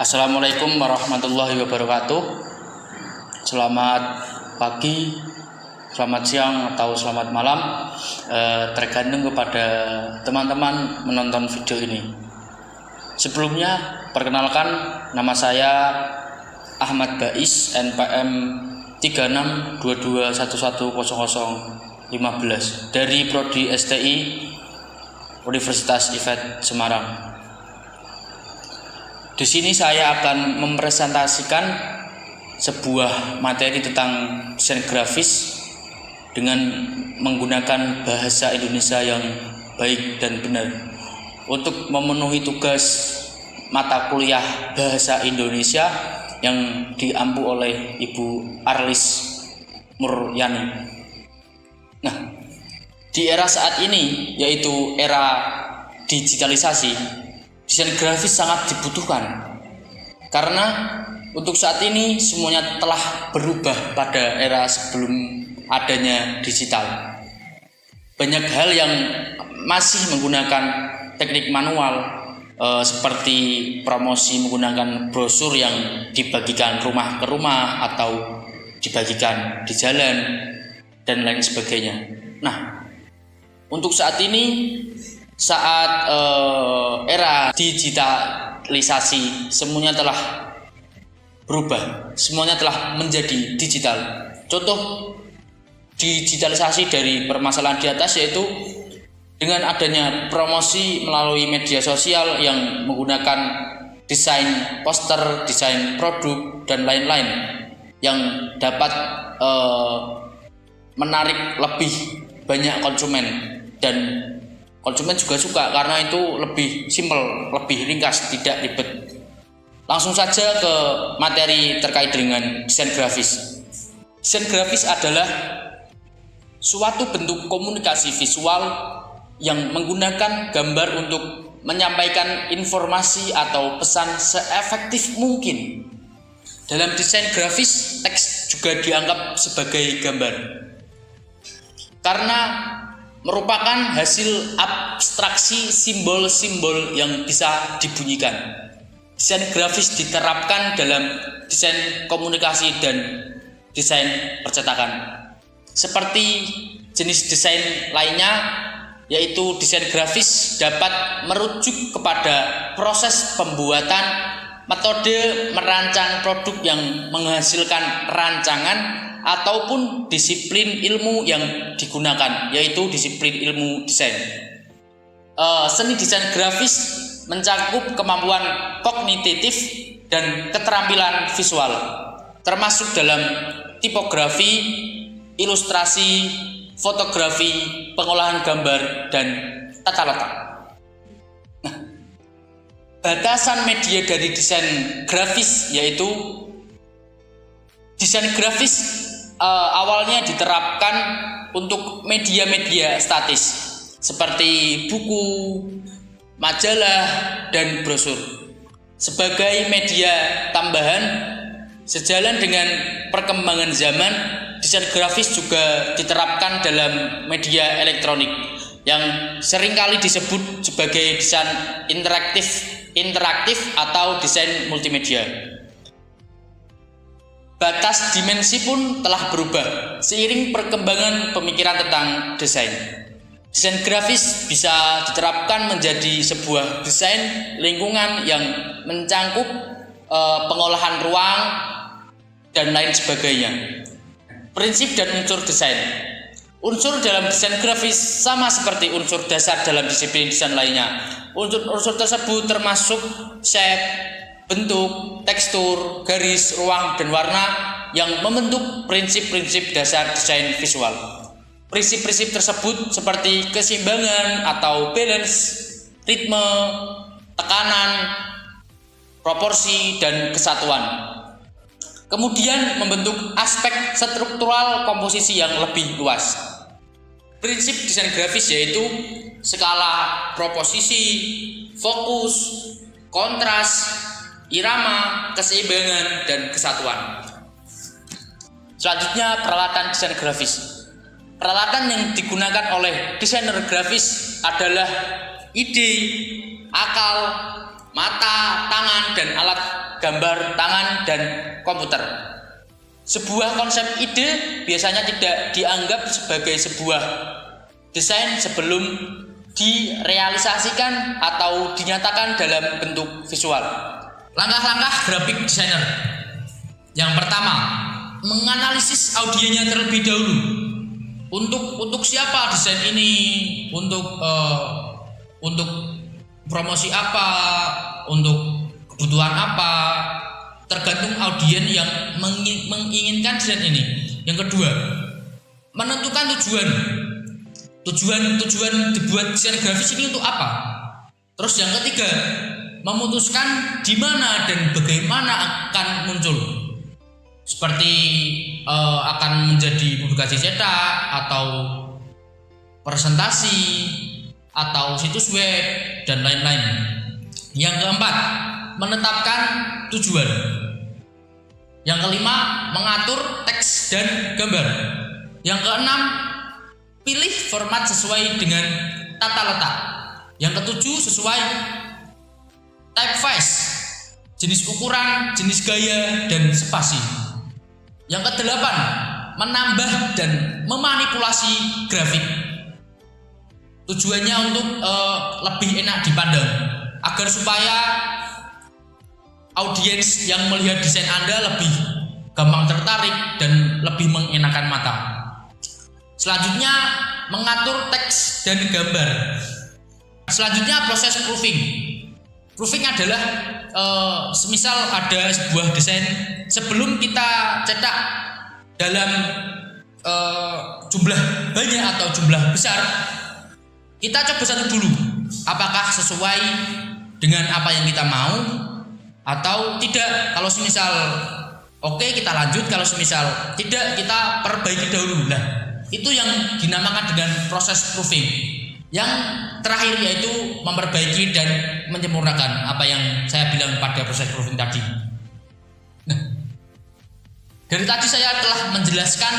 Assalamualaikum warahmatullahi wabarakatuh. Selamat pagi, selamat siang, atau selamat malam, tergantung kepada teman-teman menonton video ini. Sebelumnya, perkenalkan, nama saya Ahmad Bais, NPM 3622110015 dari Prodi STI Universitas IFET Semarang. Di sini saya akan mempresentasikan sebuah materi tentang desain grafis dengan menggunakan bahasa Indonesia yang baik dan benar untuk memenuhi tugas mata kuliah bahasa Indonesia yang diampu oleh Ibu Arlis Muryani. Nah, di era saat ini, yaitu era digitalisasi, desain grafis sangat dibutuhkan karena untuk saat ini semuanya telah berubah pada era sebelum adanya digital. Banyak hal yang masih menggunakan teknik manual, seperti promosi menggunakan brosur yang dibagikan rumah ke rumah atau dibagikan di jalan dan lain sebagainya. Nah, untuk saat ini, saat era digitalisasi, semuanya telah berubah, semuanya telah menjadi digital. Contoh digitalisasi dari permasalahan di atas yaitu dengan adanya promosi melalui media sosial yang menggunakan desain poster, desain produk, dan lain-lain yang dapat menarik lebih banyak konsumen, dan konsumen juga suka karena itu lebih simpel, lebih ringkas, tidak ribet. Langsung saja ke materi terkait dengan desain grafis. Desain grafis adalah suatu bentuk komunikasi visual yang menggunakan gambar untuk menyampaikan informasi atau pesan seefektif mungkin. Dalam desain grafis, teks juga dianggap sebagai gambar karena merupakan hasil abstraksi simbol-simbol yang bisa dibunyikan. Desain grafis diterapkan dalam desain komunikasi dan desain percetakan. Seperti jenis desain lainnya, yaitu desain grafis dapat merujuk kepada proses pembuatan, metode merancang produk yang menghasilkan rancangan, ataupun disiplin ilmu yang digunakan, yaitu disiplin ilmu desain. Seni desain grafis mencakup kemampuan kognitif dan keterampilan visual, termasuk dalam tipografi, ilustrasi, fotografi, pengolahan gambar, dan tata letak. Nah, batasan media dari desain grafis yaitu desain grafis awalnya diterapkan untuk media-media statis seperti buku, majalah, dan brosur. Sebagai media tambahan, sejalan dengan perkembangan zaman, desain grafis juga diterapkan dalam media elektronik yang seringkali disebut sebagai desain interaktif atau desain multimedia. Batas dimensi pun telah berubah seiring perkembangan pemikiran tentang desain. Desain grafis bisa diterapkan menjadi sebuah desain lingkungan yang mencangkup pengolahan ruang dan lain sebagainya. Prinsip dan unsur desain. Unsur dalam desain grafis sama seperti unsur dasar dalam disiplin desain lainnya. Unsur tersebut termasuk shape, bentuk, tekstur, garis, ruang, dan warna yang membentuk prinsip-prinsip dasar desain visual. Prinsip-prinsip tersebut seperti keseimbangan atau balance, ritme, tekanan, proporsi, dan kesatuan. Kemudian membentuk aspek struktural komposisi yang lebih luas. Prinsip desain grafis yaitu skala proposisi, fokus, kontras, irama, keseimbangan, dan kesatuan. Selanjutnya, peralatan desain grafis. Peralatan yang digunakan oleh desainer grafis adalah ide, akal, mata, tangan, dan alat gambar tangan dan komputer. Sebuah konsep ide biasanya tidak dianggap sebagai sebuah desain sebelum direalisasikan atau dinyatakan dalam bentuk visual. Langkah-langkah grafik designer. Yang pertama, menganalisis audiennya terlebih dahulu. Untuk siapa desain ini? Untuk promosi apa? Untuk kebutuhan apa? Tergantung audien yang menginginkan desain ini. Yang kedua, menentukan tujuan dibuat desain grafis ini untuk apa. Terus yang ketiga, memutuskan di mana dan bagaimana akan muncul, seperti akan menjadi publikasi cetak atau presentasi atau situs web dan lain-lain. Yang keempat, menetapkan tujuan. Yang kelima, mengatur teks dan gambar. Yang keenam, pilih format sesuai dengan tata letak. Yang ketujuh, sesuai typeface, jenis ukuran, jenis gaya, dan spasi. Yang kedelapan, menambah dan memanipulasi grafik. Tujuannya untuk lebih enak dipandang, agar supaya audiens yang melihat desain Anda lebih gampang tertarik dan lebih mengenakan mata. Selanjutnya, mengatur teks dan gambar. Selanjutnya, proses proofing. Proofing adalah semisal ada sebuah desain, sebelum kita cetak dalam jumlah banyak atau jumlah besar, kita coba satu dulu, apakah sesuai dengan apa yang kita mau atau tidak. Kalau semisal oke, kita lanjut, kalau semisal tidak, kita perbaiki dahulu. Nah, itu yang dinamakan dengan proses proofing. Yang terakhir yaitu memperbaiki dan menyempurnakan apa yang saya bilang pada proses proofing tadi. Nah, dari tadi saya telah menjelaskan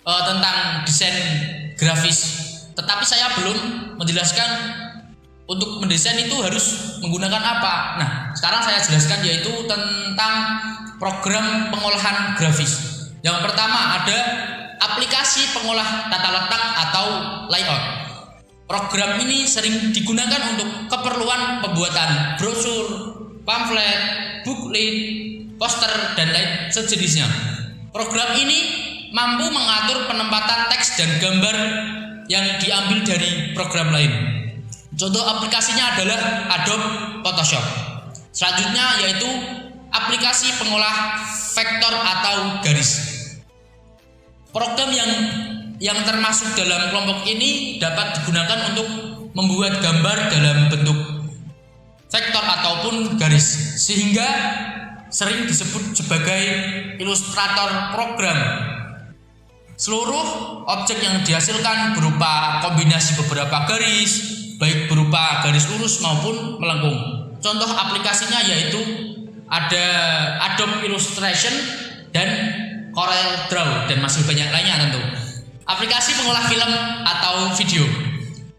tentang desain grafis, tetapi saya belum menjelaskan untuk mendesain itu harus menggunakan apa. Nah, sekarang saya jelaskan yaitu tentang program pengolahan grafis. Yang pertama ada aplikasi pengolah tata letak atau layout. Program ini sering digunakan untuk keperluan pembuatan brosur, pamflet, booklet, poster, dan lain sejenisnya. Program ini mampu mengatur penempatan teks dan gambar yang diambil dari program lain. Contoh aplikasinya adalah Adobe Photoshop. Selanjutnya yaitu aplikasi pengolah vektor atau garis. Program yang termasuk dalam kelompok ini dapat digunakan untuk membuat gambar dalam bentuk vektor ataupun garis, sehingga sering disebut sebagai ilustrator program. Seluruh objek yang dihasilkan berupa kombinasi beberapa garis, baik berupa garis lurus maupun melengkung. Contoh aplikasinya yaitu ada Adobe Illustration dan Corel Draw, dan masih banyak lainnya tentu. Aplikasi pengolah film atau video.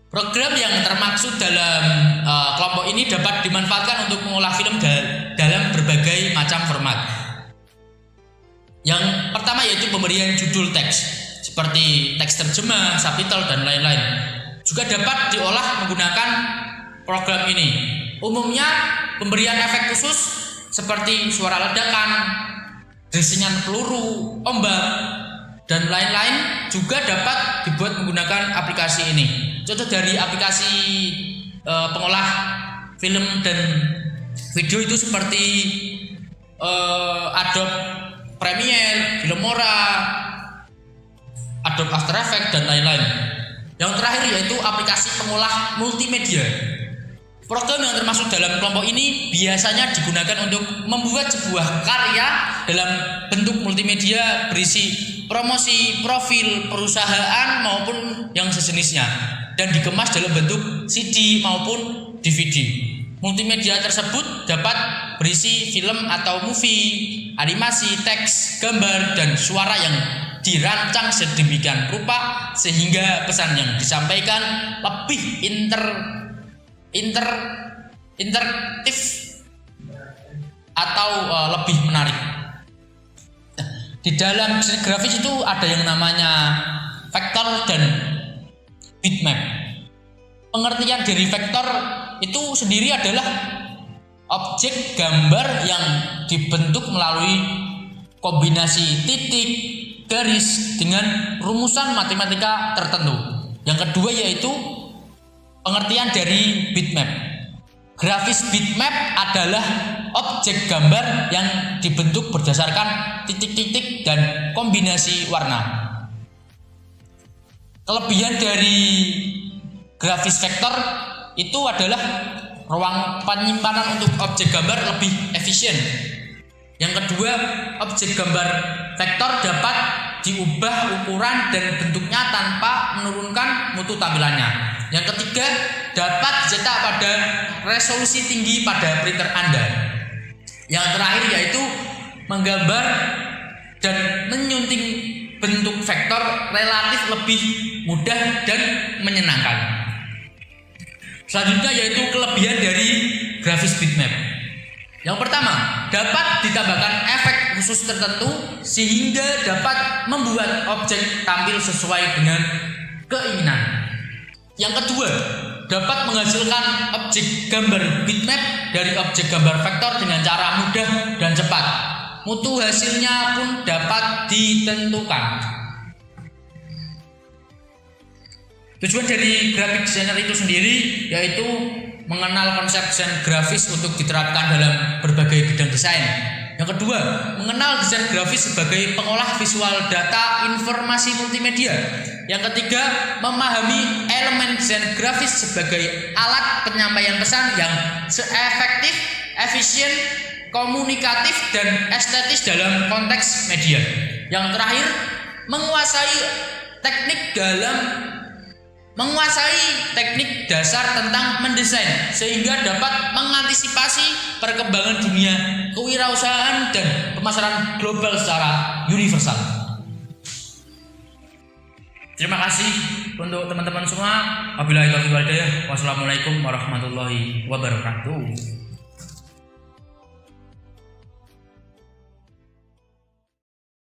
Program yang termaksud dalam kelompok ini dapat dimanfaatkan untuk mengolah film dalam berbagai macam format. Yang pertama yaitu pemberian judul teks, seperti teks terjemah, subtitle, dan lain-lain. Juga dapat diolah menggunakan program ini. Umumnya pemberian efek khusus seperti suara ledakan, desingan peluru, ombak, dan lain-lain juga dapat dibuat menggunakan aplikasi ini. Contoh dari aplikasi pengolah film dan video itu seperti Adobe Premiere, Filmora, Adobe After Effects, dan lain-lain. Yang terakhir yaitu aplikasi pengolah multimedia. Program yang termasuk dalam kelompok ini biasanya digunakan untuk membuat sebuah karya dalam bentuk multimedia berisi promosi, profil, perusahaan maupun yang sejenisnya, dan dikemas dalam bentuk CD maupun DVD. Multimedia tersebut dapat berisi film atau movie, animasi, teks, gambar, dan suara yang dirancang sedemikian rupa sehingga pesan yang disampaikan lebih interaktif atau lebih menarik. Di dalam desain grafis itu ada yang namanya vektor dan bitmap. Pengertian dari vektor itu sendiri adalah objek gambar yang dibentuk melalui kombinasi titik, garis dengan rumusan matematika tertentu. Yang kedua yaitu pengertian dari bitmap. Grafis bitmap adalah objek gambar yang dibentuk berdasarkan titik-titik dan kombinasi warna. Kelebihan dari grafis vektor itu adalah ruang penyimpanan untuk objek gambar lebih efisien. Yang kedua, objek gambar vektor dapat diubah ukuran dan bentuknya tanpa menurunkan mutu tampilannya. Yang ketiga, dapat dicetak pada resolusi tinggi pada printer Anda. Yang terakhir yaitu menggambar dan menyunting bentuk vektor relatif lebih mudah dan menyenangkan. Selanjutnya yaitu kelebihan dari grafis bitmap. Yang pertama, dapat ditambahkan efek khusus tertentu sehingga dapat membuat objek tampil sesuai dengan keinginan. Yang kedua, dapat menghasilkan objek gambar bitmap dari objek gambar vektor dengan cara mudah dan cepat. Mutu hasilnya pun dapat ditentukan. Tujuan dari graphic designer itu sendiri yaitu mengenal konsep desain grafis untuk diterapkan dalam berbagai bidang desain. Yang kedua, mengenal desain grafis sebagai pengolah visual data informasi multimedia. Yang ketiga, memahami elemen desain grafis sebagai alat penyampaian pesan yang seefektif, efisien, komunikatif, dan estetis dalam konteks media. Yang terakhir, menguasai teknik dasar tentang mendesain sehingga dapat mengantisipasi perkembangan dunia kewirausahaan dan pemasaran global secara universal. Terima kasih untuk teman-teman semua. Wabillahi taufiq wal hidayah. Wassalamualaikum warahmatullahi wabarakatuh.